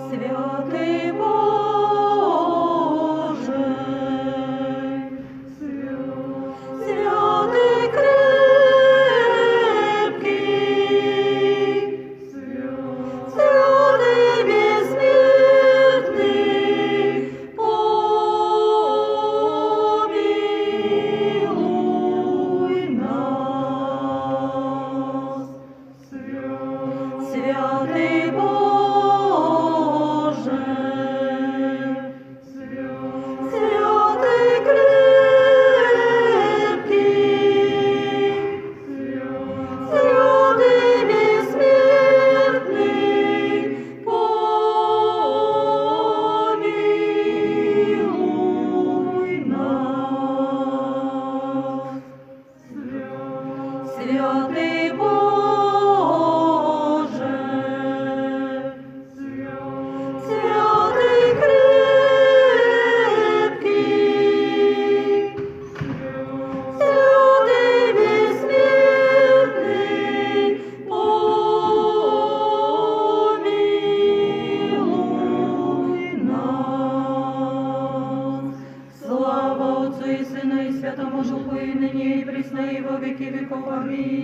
Святий Боже, святий крепкий, святий безсмертний, помилуй нас. Святий Боже, святий крепкий, святий безсмертний, помилуй нас. Святий Боже, святий крепкий, святий безсмертний, помилуй нас. Слава Отцу і Сину і Святому Духу, і нині, і присно, і во віки віков. Амінь.